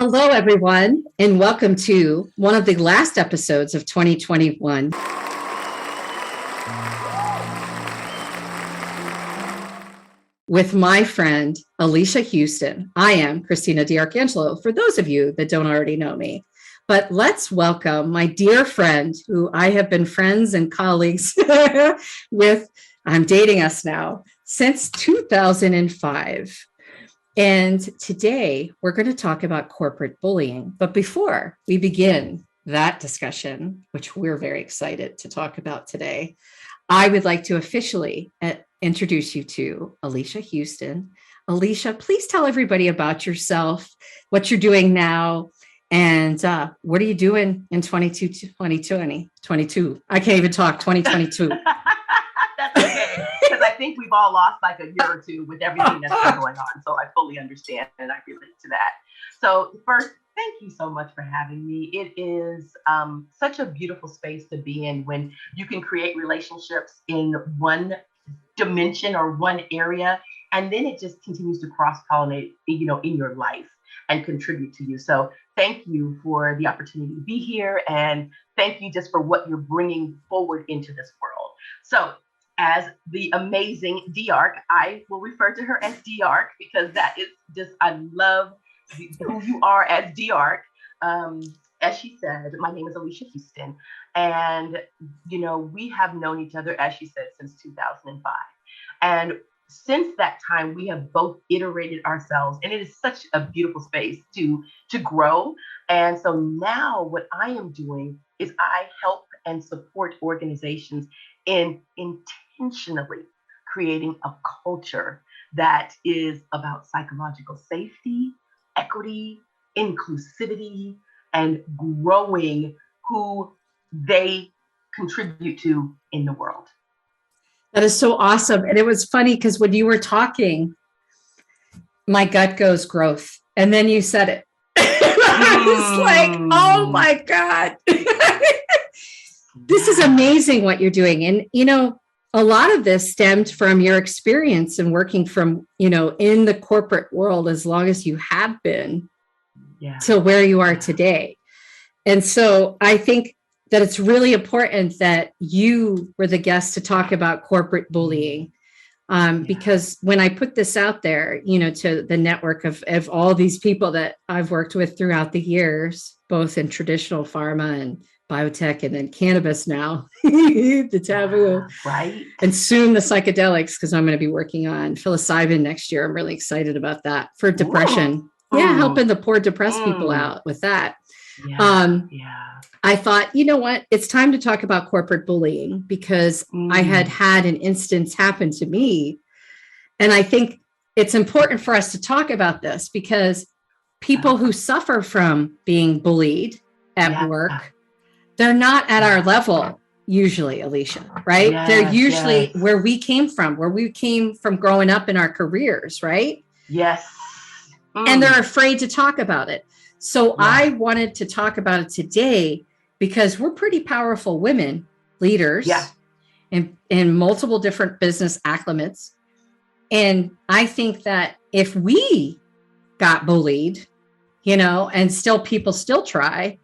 Hello, everyone, and welcome to one of the last episodes of 2021 with my friend, Alycia Houston. I am Christina DiArcangelo, for those of you that don't already know me. But let's welcome my dear friend, who I have been friends and colleagues with, I'm dating us now, since 2005. And today we're going to talk about corporate bullying. But before we begin that discussion, which we're very excited to talk about today, I would like to officially introduce you to Alycia Houston. Alycia, please tell everybody about yourself, what you're doing now, and what are you doing in 2022? I can't even talk, 2022. That's okay, because I think we've all lost like a year or two with everything that's been going on. So I fully understand and I relate to that. So first, thank you so much for having me. It is such a beautiful space to be in when you can create relationships in one dimension or one area, and then it just continues to cross-pollinate, in your life and contribute to you. So thank you for the opportunity to be here, and thank you just for what you're bringing forward into this world. So as the amazing DiArc, I will refer to her as DiArc because that is just, I love who you are as DiArc. As she said, my name is Alycia Houston, and we have known each other, as she said, since 2005. And since that time, we have both iterated ourselves, and it is such a beautiful space to grow. And so now what I am doing is I help and support organizations in intentionally creating a culture that is about psychological safety, equity, inclusivity, and growing who they contribute to in the world. That is so awesome. And it was funny because when you were talking, my gut goes growth. And then you said it. I was like, oh my God. This is amazing what you're doing. And, a lot of this stemmed from your experience and working from, in the corporate world as long as you have been to where you are today. And so I think that it's really important that you were the guest to talk about corporate bullying. Because when I put this out there, to the network of all these people that I've worked with throughout the years, both in traditional pharma and biotech, and then cannabis now, the taboo, right? And soon the psychedelics, because I'm going to be working on psilocybin next year. I'm really excited about that for depression. Helping the poor depressed people out with that. I thought, you know what, it's time to talk about corporate bullying because I had an instance happen to me. And I think it's important for us to talk about this because people who suffer from being bullied at work, they're not at our level usually, Alycia, right? They're usually where we came from growing up in our careers, right? Yes. And they're afraid to talk about it. So I wanted to talk about it today because we're pretty powerful women leaders in multiple different business acclimates. And I think that if we got bullied, and people still try,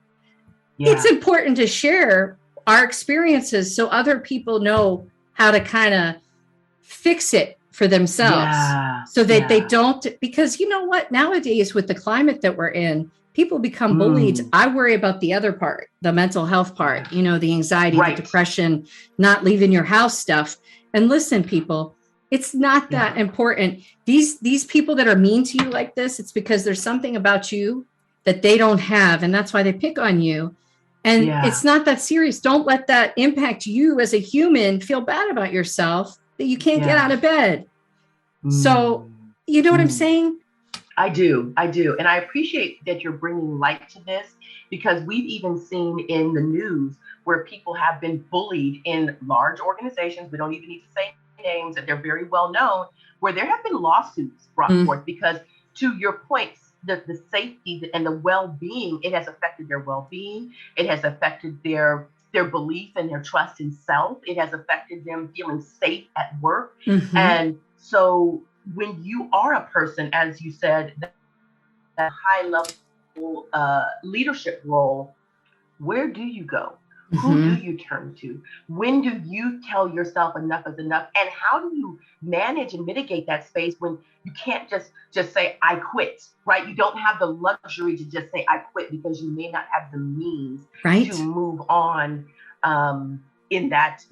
it's important to share our experiences so other people know how to kind of fix it for themselves so that they don't, because you know what, nowadays with the climate that we're in, people become bullied. I worry about the other part, the mental health part, the anxiety, the depression, not leaving your house stuff. And listen, people, it's not that important. These people that are mean to you like this, it's because there's something about you that they don't have. And that's why they pick on you. And it's not that serious. Don't let that impact you as a human. Feel bad about yourself that you can't get out of bed. So, you know what I'm saying? I do. And I appreciate that you're bringing light to this because we've even seen in the news where people have been bullied in large organizations. We don't even need to say names, that they're very well known, where there have been lawsuits brought forth because, to your point, the safety and the well-being, it has affected their well-being. It has affected their belief and their trust in self. It has affected them feeling safe at work. And so when you are a person, as you said, that high level leadership role, where do you go? Who do you turn to? When do you tell yourself enough is enough? And how do you manage and mitigate that space when you can't just say, I quit, right? You don't have the luxury to just say, I quit, because you may not have the means to move on in that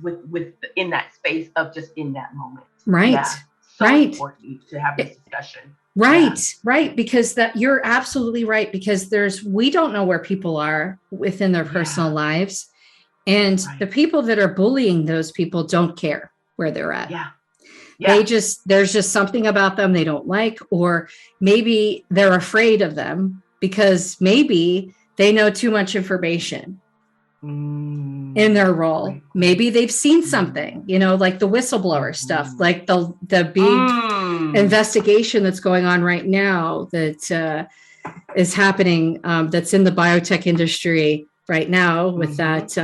in that space of just in that moment. Right. Yeah. So important to have this discussion. Right. Because that you're absolutely right, because we don't know where people are within their personal lives. And the people that are bullying those people don't care where they're at. There's just something about them they don't like, or maybe they're afraid of them because maybe they know too much information in their role. Maybe they've seen something, like the whistleblower stuff, like the big investigation that's going on right now that is happening, that's in the biotech industry right now with that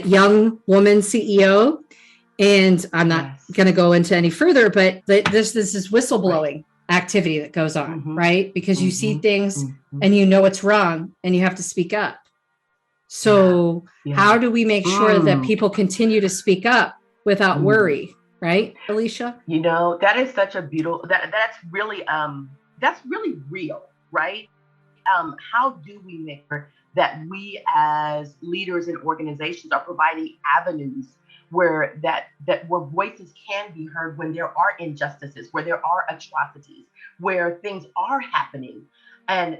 young woman CEO. And I'm not going to go into any further, but this is whistleblowing activity that goes on, right? Because you see things and you know it's wrong and you have to speak up. So how do we make sure that people continue to speak up without worry, right, Alycia? That is such a beautiful, that's really real, right? How do we make sure that we as leaders and organizations are providing avenues where where voices can be heard when there are injustices, where there are atrocities, where things are happening, and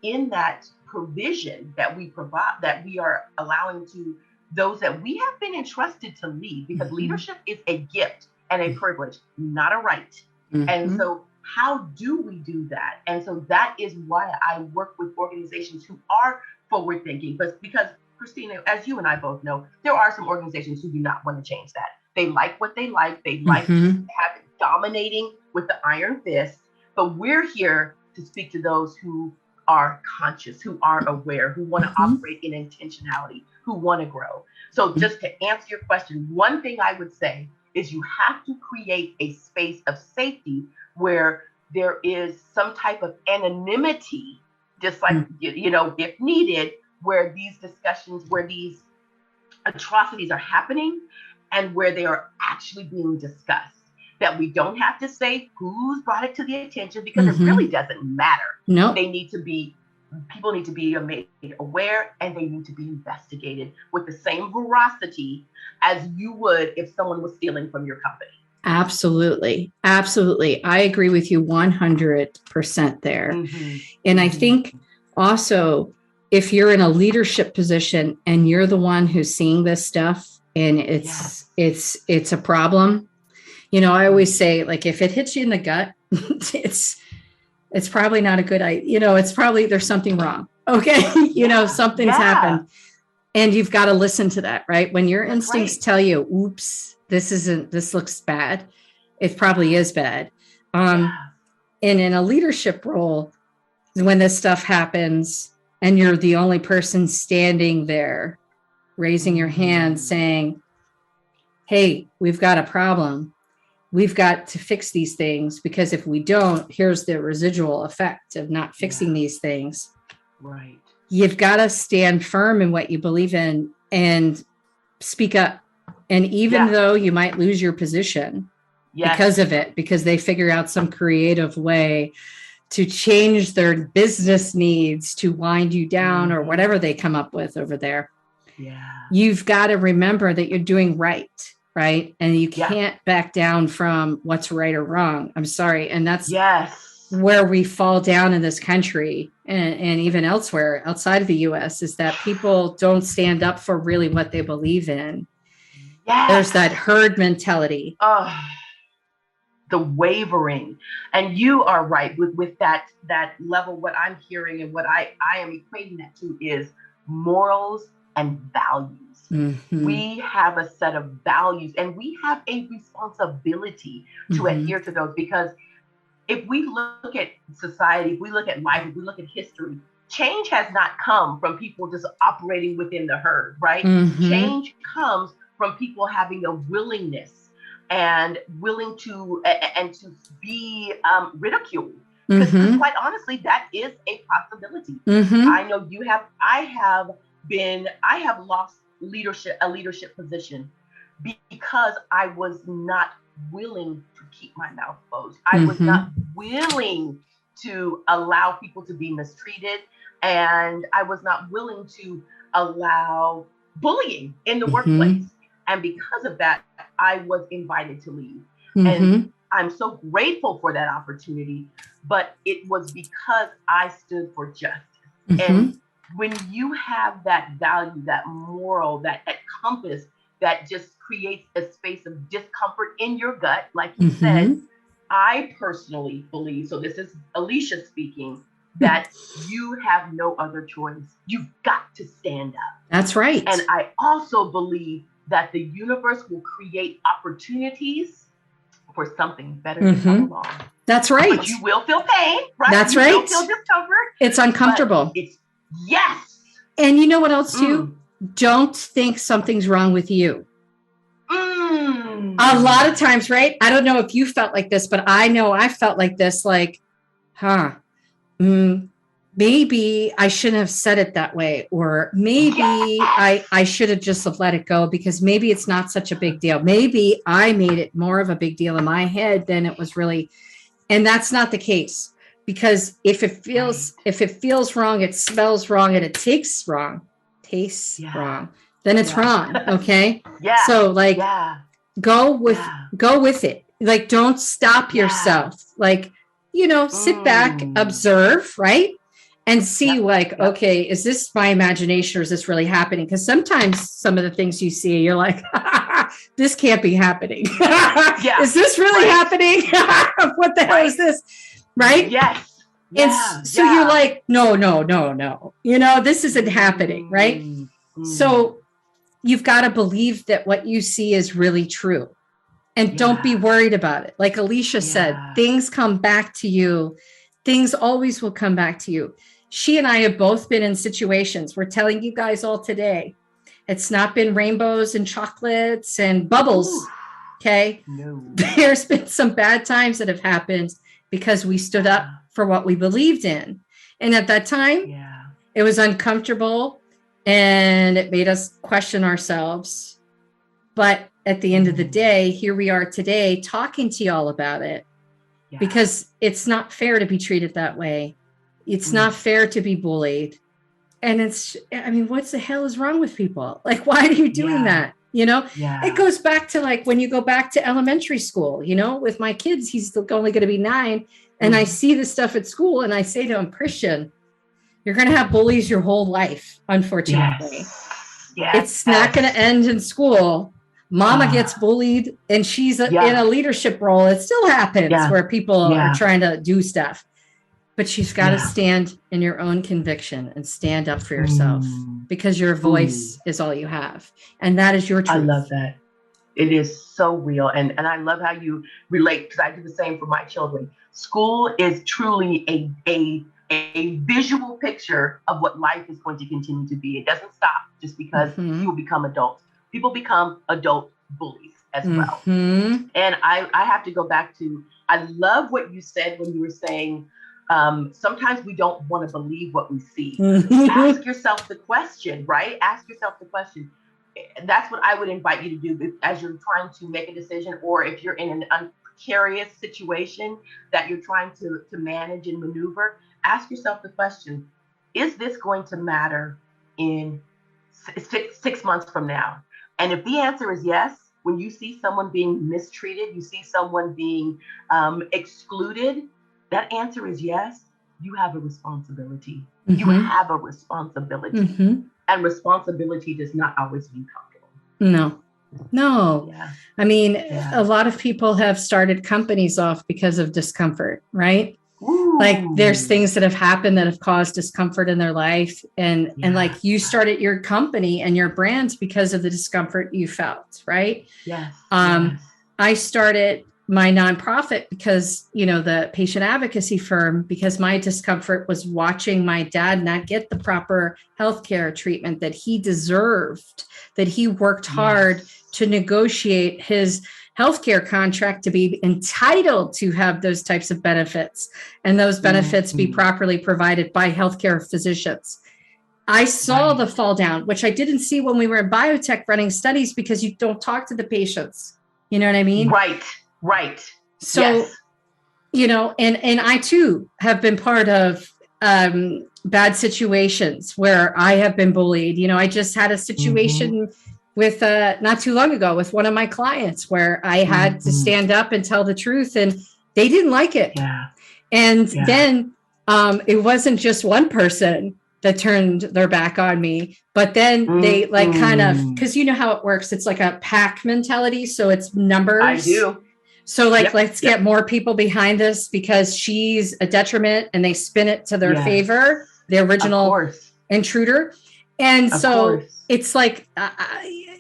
in that provision that we provide, that we are allowing to those that we have been entrusted to lead, because leadership is a gift and a privilege, not a right. And so how do we do that? And so that is why I work with organizations who are forward thinking, but because Christina, as you and I both know, there are some organizations who do not want to change that. They like what they like. They like to have it dominating with the iron fist. But we're here to speak to those who are conscious, who are aware, who want to operate in intentionality, who want to grow. So just to answer your question, one thing I would say is you have to create a space of safety where there is some type of anonymity, just like, if needed, where these discussions, where these atrocities are happening and where they are actually being discussed, that we don't have to say who's brought it to the attention, because it really doesn't matter. No, people need to be made aware, and they need to be investigated with the same veracity as you would if someone was stealing from your company. Absolutely. I agree with you 100% there. And I think also, if you're in a leadership position and you're the one who's seeing this stuff and it's a problem, I always say, like, if it hits you in the gut, it's probably not a good idea. It's probably there's something wrong. Okay. Something's happened, and you've got to listen to that, right? When your instincts tell you, oops, this looks bad. It probably is bad. And in a leadership role, when this stuff happens and you're the only person standing there, raising your hand saying, hey, we've got a problem. We've got to fix these things, because if we don't, here's the residual effect of not fixing these things. Right. You've got to stand firm in what you believe in and speak up. And even though you might lose your position because of it, because they figure out some creative way to change their business needs to wind you down or whatever they come up with over there. You've got to remember that you're doing right. And you can't back down from what's right or wrong. I'm sorry. And that's where we fall down in this country, and even elsewhere outside of the US, is that people don't stand up for really what they believe in. There's that herd mentality. The wavering. And you are right with that level. What I'm hearing and what I am equating that to is morals and values. We have a set of values, and we have a responsibility to adhere to those, because if we look at society, if we look at life, if we look at history, change has not come from people just operating within the herd, right? Change comes from people having a willingness and willing to be ridiculed Because Mm-hmm. quite honestly, that is a possibility. Mm-hmm. I know you have, I have lost a leadership position because I was not willing to keep my mouth closed. I was not willing to allow people to be mistreated. And I was not willing to allow bullying in the workplace. And because of that, I was invited to leave. And I'm so grateful for that opportunity, but it was because I stood for justice. And when you have that value, that moral, that compass that just creates a space of discomfort in your gut, like you said, I personally believe, so this is Alycia speaking, that you have no other choice. You've got to stand up. That's right. And I also believe that the universe will create opportunities for something better to come along. That's right. But you will feel pain, right? That's you right. will feel discomfort. It's uncomfortable. Yes. And you know what else too? Don't think something's wrong with you. A lot of times, right? I don't know if you felt like this, but I know I felt like this, like, maybe I shouldn't have said it that way. Or maybe I should have just have let it go because maybe it's not such a big deal. Maybe I made it more of a big deal in my head than it was really. And that's not the case, because if it feels wrong, it smells wrong, and it tastes wrong, wrong, then it's wrong. Okay. So like, go with it. Like, don't stop yourself. Like, sit back, observe, right? And see okay, is this my imagination or is this really happening? Because sometimes some of the things you see, you're like, this can't be happening. Is this really happening? What the hell is this? Right? Yes. And so you're like, no. This isn't happening. Right? So you've got to believe that what you see is really true. And don't be worried about it. Like Alycia said, things come back to you. Things always will come back to you. She and I have both been in situations. We're telling you guys all today. It's not been rainbows and chocolates and bubbles. Ooh. Okay. No. There's been some bad times that have happened because we stood up for what we believed in. And at that time, it was uncomfortable and it made us question ourselves. But at the end of the day, here we are today talking to you all about it, because it's not fair to be treated that way. It's not fair to be bullied. And what the hell is wrong with people? Like, why are you doing that? It goes back to like when you go back to elementary school, with my kids, he's only going to be 9. And I see this stuff at school and I say to him, Christian, you're going to have bullies your whole life, unfortunately. It's not going to end in school. Mama gets bullied and she's in a leadership role. It still happens where people are trying to do stuff. But she's got to stand in your own conviction and stand up for yourself, because your voice is all you have. And that is your truth. I love that. It is so real. And I love how you relate, because I do the same for my children. School is truly a visual picture of what life is going to continue to be. It doesn't stop just because you become adults. People become adult bullies as well. And I have to go back to, I love what you said when you were saying, sometimes we don't want to believe what we see. Ask yourself the question, right? Ask yourself the question. That's what I would invite you to do as you're trying to make a decision, or if you're in an precarious situation that you're trying to manage and maneuver. Ask yourself the question, is this going to matter in 6 months from now? And if the answer is yes, when you see someone being mistreated, you see someone being excluded, that answer is yes, you have a responsibility. You have a responsibility. And responsibility does not always mean comfortable. No. A lot of people have started companies off because of discomfort, right? Ooh. Like there's things that have happened that have caused discomfort in their life. And like you started your company and your brands because of the discomfort you felt, right? Yes. I started my nonprofit because, the patient advocacy firm, because my discomfort was watching my dad not get the proper healthcare treatment that he deserved, that he worked hard to negotiate his healthcare contract to be entitled to have those types of benefits, and those benefits be properly provided by healthcare physicians. I saw the fall down, which I didn't see when we were in biotech running studies, because you don't talk to the patients. You know what I mean? Right. So, yes. you know, and I too have been part of bad situations where I have been bullied. You know, I just had a situation with not too long ago with one of my clients where I had to stand up and tell the truth, and they didn't like it. And then it wasn't just one person that turned their back on me, but then they like kind of, because you know how it works. It's like a pack mentality. So it's numbers. I do. So like, let's get more people behind us because she's a detriment, and they spin it to their favor, the original intruder. And so it's like,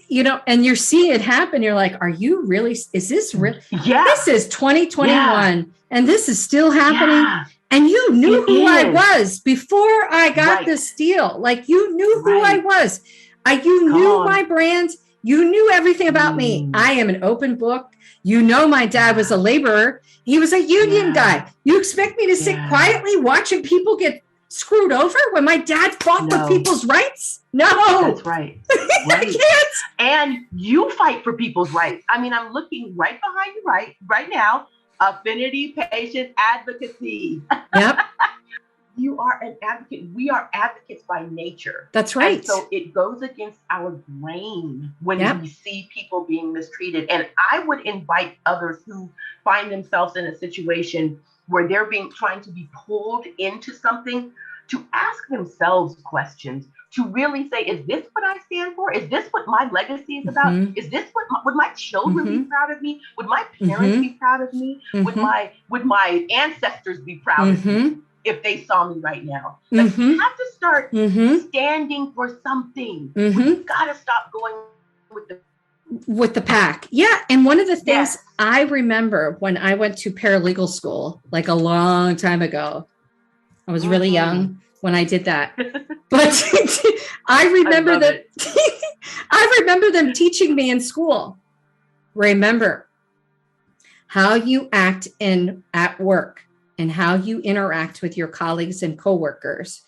you know, and you're seeing it happen. You're like, are you really, is this real? This is 2021 and this is still happening. And you knew who I was before I got this deal. Like, you knew who I was. You knew my brand. You knew everything about me. I am an open book. You know, my dad was a laborer. He was a union guy. You expect me to sit quietly watching people get screwed over when my dad fought for people's rights? No. That's right. I can't. And you fight for people's rights. I mean, I'm looking right behind you right now. Affinity Patient Advocacy. Yep. You are an advocate. We are advocates by nature. That's right. And so it goes against our grain when we see people being mistreated. And I would invite others who find themselves in a situation where they're trying to be pulled into something to ask themselves questions, to really say, is this what I stand for? Is this what my legacy is about? Is this what would my children be proud of me? Would my parents be proud of me? Would my ancestors be proud of me if they saw me right now? Like, you have to start standing for something. We've got to stop going with the pack. Yeah. And one of the things I remember when I went to paralegal school, like a long time ago, I was really young when I did that. But I remember I remember them teaching me in school. Remember, how you act at work and how you interact with your colleagues and coworkers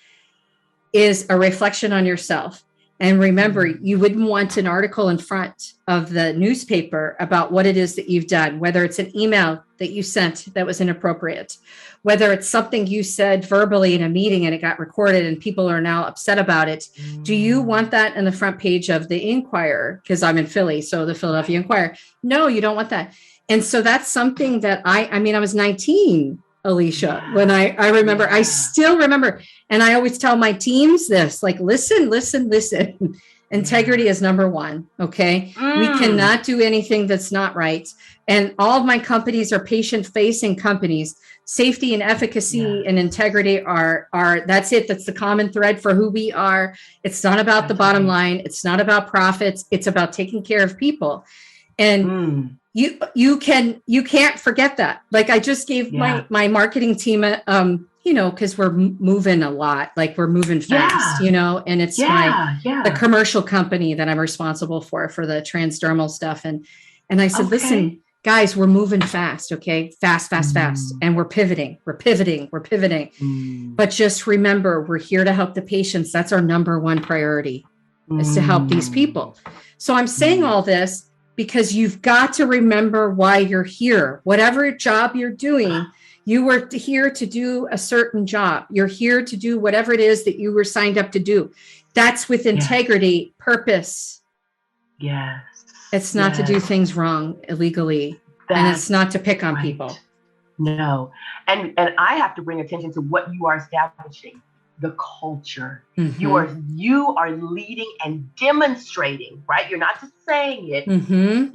is a reflection on yourself. And remember, you wouldn't want an article in front of the newspaper about what it is that you've done, whether it's an email that you sent that was inappropriate, whether it's something you said verbally in a meeting and it got recorded and people are now upset about it. Do you want that in the front page of the Inquirer? Because I'm in Philly, so the Philadelphia Inquirer. No, you don't want that. And so that's something that I was 19, Alycia, when I remember, I still remember. And I always tell my teams this, like, listen. Integrity is number one. Okay. We cannot do anything that's not right. And all of my companies are patient facing companies. Safety and efficacy and integrity are that's it. That's the common thread for who we are. It's not about the bottom line. It's not about profits. It's about taking care of people. And you can't forget that. Like, I just gave my marketing team because we're moving a lot, like we're moving fast, and it's the commercial company that I'm responsible for the transdermal stuff. And I said, listen, guys, we're moving fast. Okay. Fast. And we're pivoting. But just remember, we're here to help the patients. That's our number one priority, is to help these people. So I'm saying all this because you've got to remember why you're here. Whatever job you're doing, you were here to do a certain job. You're here to do whatever it is that you were signed up to do. That's with integrity, purpose. Yes. It's not to do things wrong illegally. And it's not to pick on people. No. And I have to bring attention to what you are establishing, the culture. You are leading and demonstrating, right? You're not just saying it.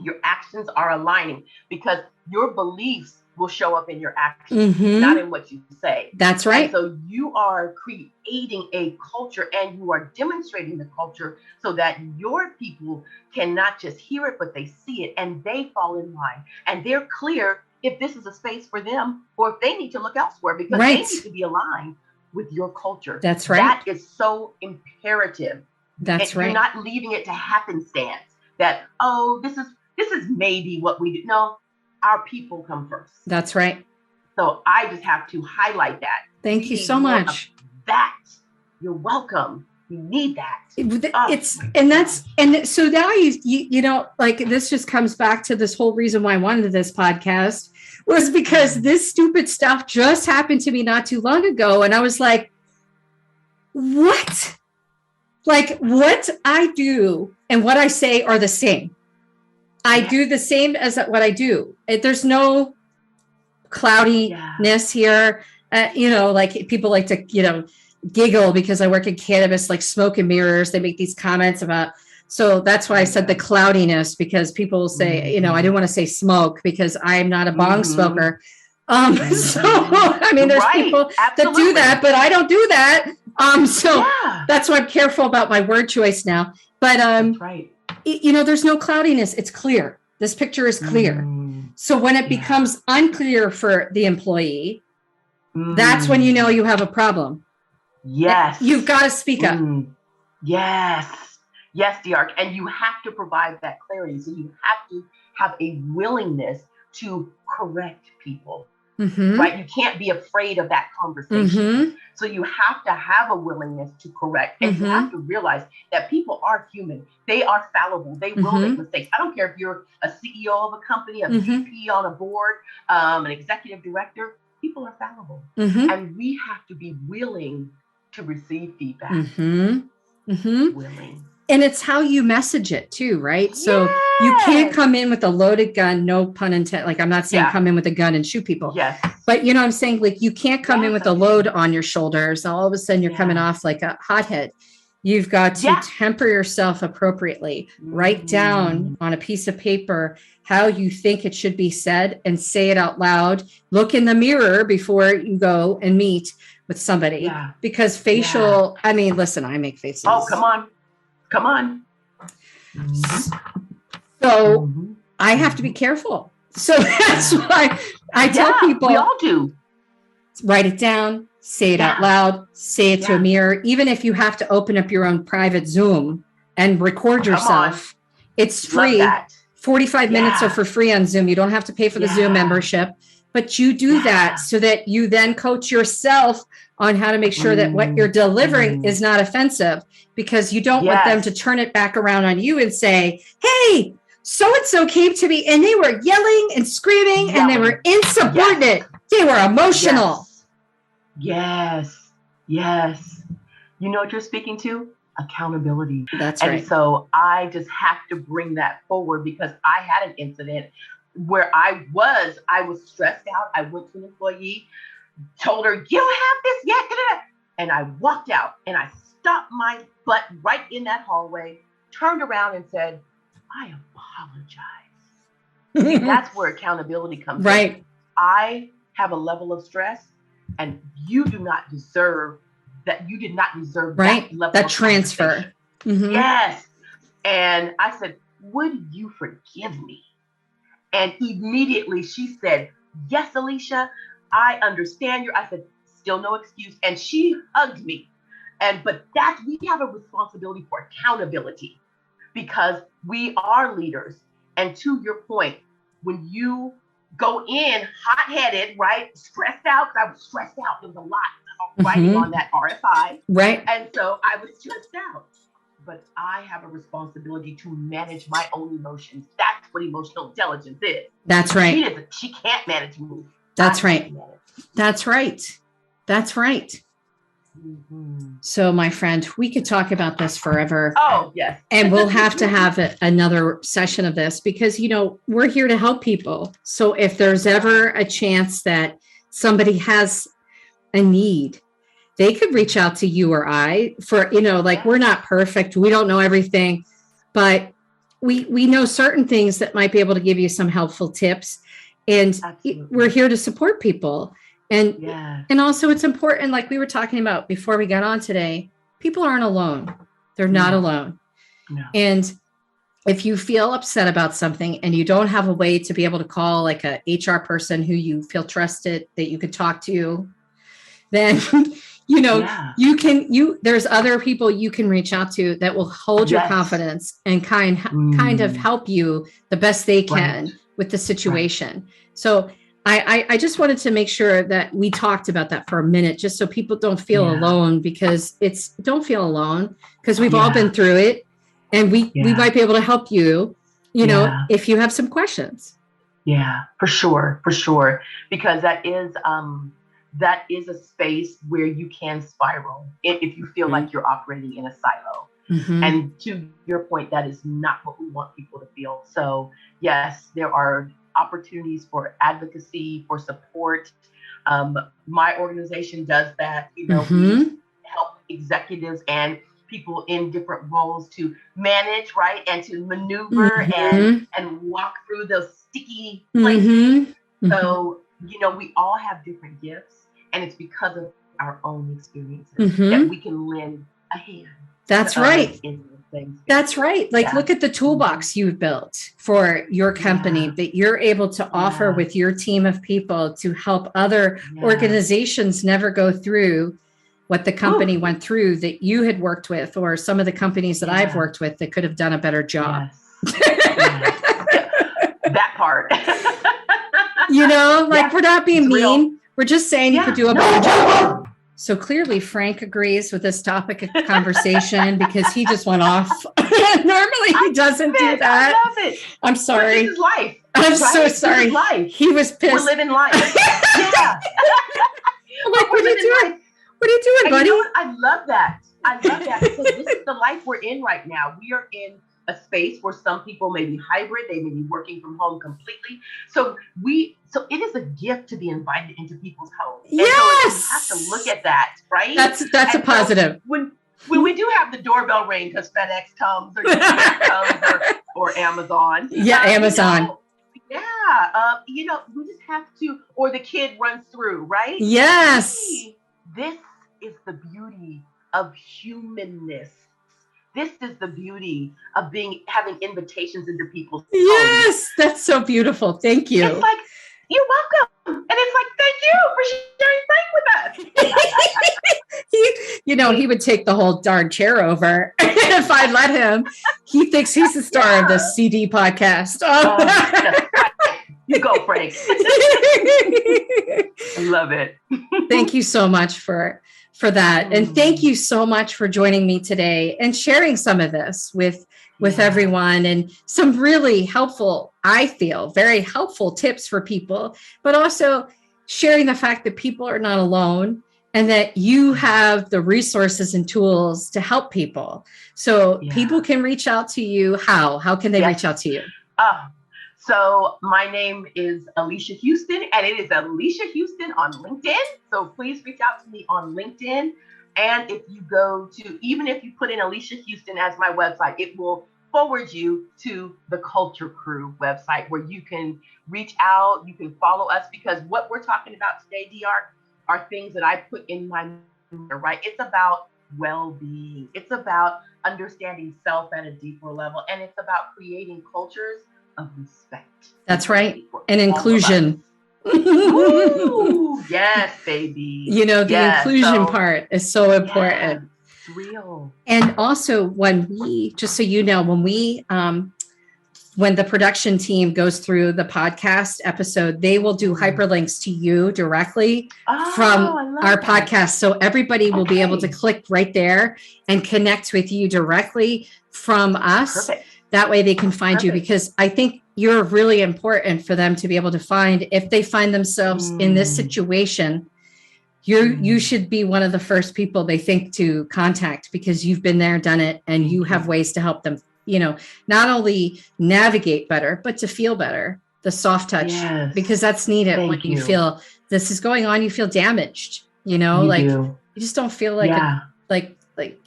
Your actions are aligning, because your beliefs will show up in your actions, not in what you say. That's right. And so you are creating a culture, and you are demonstrating the culture so that your people can not just hear it, but they see it and they fall in line, and they're clear if this is a space for them or if they need to look elsewhere, because they need to be aligned with your culture. That's right. That is so imperative. That's right. You're not leaving it to happenstance that, this this is maybe what we do. No, our people come first. That's right. So I just have to highlight that. Thank you so much. That. You're welcome. We need that. So now you know, like, this just comes back to this whole reason why I wanted this podcast was because this stupid stuff just happened to me not too long ago. And I was like, what? Like, what I do and what I say are the same. I do the same as what I do. There's no cloudiness here. You know, like, people like to, you know, giggle because I work in cannabis, like smoke and mirrors. They make these comments about, so that's why I said the cloudiness, because people will say, you know, I didn't want to say smoke because I'm not a bong smoker. So, I mean, there's people that do that, but I don't do that. So that's why I'm careful about my word choice now. But, you know, there's no cloudiness. It's clear. This picture is clear. So when it becomes unclear for the employee, that's when you know you have a problem. Yes. You've got to speak up. Yes. Yes, DiArc. And you have to provide that clarity. So you have to have a willingness to correct people, right? You can't be afraid of that conversation. So you have to have a willingness to correct. And you have to realize that people are human. They are fallible. They will make mistakes. I don't care if you're a CEO of a company, a VP on a board, an executive director. People are fallible. And we have to be willing to receive feedback. Willing. And it's how you message it too, right? So you can't come in with a loaded gun, no pun intended. Like, I'm not saying come in with a gun and shoot people. But you know what I'm saying? Like, you can't come in with a load on your shoulders. All of a sudden you're coming off like a hothead. You've got to temper yourself appropriately. Write down on a piece of paper how you think it should be said and say it out loud. Look in the mirror before you go and meet with somebody. Because facial, I mean, listen, I make faces. Oh, come on. Come on. So I have to be careful. So that's why I tell people. We all do. Write it down, say it out loud, say it to a mirror. Even if you have to open up your own private Zoom and record yourself, it's free. 45 minutes are for free on Zoom. You don't have to pay for the Zoom membership, but you do that so that you then coach yourself on how to make sure that what you're delivering is not offensive, because you don't want them to turn it back around on you and say, hey, so-and-so came to me and they were yelling and screaming and they were insubordinate. They were emotional. Yes. You know what you're speaking to? Accountability. That's right. And so I just have to bring that forward, because I had an incident where I was stressed out. I went to an employee, told her, you don't have this yet. And I walked out and I stopped my butt right in that hallway, turned around and said, I apologize. That's where accountability comes in. I have a level of stress and you do not deserve that. You did not deserve that level of transfer. Yes. And I said, would you forgive me? And immediately she said, yes, Alycia, I understand I said, still no excuse. And she hugged me. But we have a responsibility for accountability, because we are leaders. And to your point, when you go in hot-headed, right, stressed out, because I was stressed out. There was a lot writing on that RFI. Right. And so I was stressed out. But I have a responsibility to manage my own emotions. That's what emotional intelligence is. That's right. She can't manage me. That's right. That's right. That's right. So, my friend, we could talk about this forever. Oh, yes. And we'll have to have another session of this, because, you know, we're here to help people. So if there's ever a chance that somebody has a need, they could reach out to you or I for, you know, like, we're not perfect. We don't know everything, but we know certain things that might be able to give you some helpful tips. And we're here to support people. And also it's important, like we were talking about before we got on today, people aren't alone. They're not alone. No. And if you feel upset about something and you don't have a way to be able to call like a HR person who you feel trusted that you could talk to, then there's other people you can reach out to that will hold your confidence and kind of help you the best they can with the situation. Right. So I just wanted to make sure that we talked about that for a minute, just so people don't feel alone, because don't feel alone, because we've all been through it, and we might be able to help you, if you have some questions. Yeah, for sure. Because that is a space where you can spiral if you feel like you're operating in a silo. Mm-hmm. And to your point, that is not what we want people to feel. So yes, there are opportunities for advocacy, for support. My organization does that. We help executives and people in different roles to manage, right, and to maneuver and walk through those sticky places. So we all have different gifts, and it's because of our own experiences that we can lend a hand. That's right. That's right. Like, look at the toolbox you've built for your company that you're able to offer with your team of people to help other organizations never go through what the company went through that you had worked with, or some of the companies that I've worked with that could have done a better job. That part. We're not being mean. We're just saying you could do a better job. So clearly Frank agrees with this topic of conversation because he just went off. Normally he doesn't do that. I love it. I'm sorry. This is life. I'm so sorry. Life. He was pissed. We're living life. Yeah. I'm like, what are you doing? What are you doing, buddy? I love that because this is the life we're in right now. We are in a space where some people may be hybrid, they may be working from home completely. So it is a gift to be invited into people's homes. Yes. And so you have to look at that, right? That's a positive. So when we do have the doorbell ring because FedEx comes or UPS comes or Amazon. Yeah, Amazon. We just have to, or the kid runs through, right? Yes. This is the beauty of humanness. This is the beauty of having invitations into people's homes. Yes, that's so beautiful. Thank you. It's like, you're welcome. And it's like, thank you for sharing Frank with us. He would take the whole darn chair over if I let him. He thinks he's the star of this CD podcast. You go, Frank. I love it. Thank you so much for that. And thank you so much for joining me today and sharing some of this with everyone, and some really helpful, I feel, very helpful tips for people, but also sharing the fact that people are not alone and that you have the resources and tools to help people. So people can reach out to you. How can they reach out to you? So my name is Alycia Houston, and it is Alycia Houston on LinkedIn. So please reach out to me on LinkedIn. And if you even if you put in Alycia Houston as my website, it will forward you to the Culture Crew website where you can reach out, you can follow us, because what we're talking about today, DiArc, are things that I put in my mirror, right? It's about well-being. It's about understanding self at a deeper level. And it's about creating cultures of respect. That's right. And inclusion. Ooh, yes, baby. The inclusion part is so important. It's real. And also when the production team goes through the podcast episode, they will do hyperlinks to you directly from our podcast. So everybody will be able to click right there and connect with you directly from us. Perfect. That way they can find you, because I think you're really important for them to be able to find if they find themselves in this situation. You should be one of the first people they think to contact, because you've been there, done it, and you have ways to help them, not only navigate better, but to feel better, the soft touch, because that's needed. When you feel this is going on, you feel damaged, you just don't feel like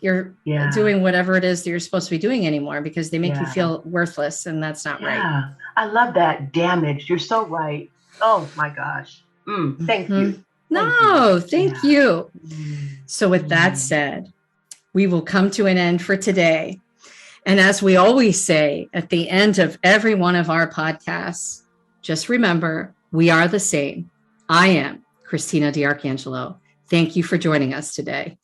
you're doing whatever it is that you're supposed to be doing anymore, because they make you feel worthless, and that's not right. I love that. Damaged. You're so right. Oh my gosh. Thank you. Thank you. So with that said, we will come to an end for today. And as we always say at the end of every one of our podcasts, just remember, we are the same. I am Christina DiArcangelo. Thank you for joining us today.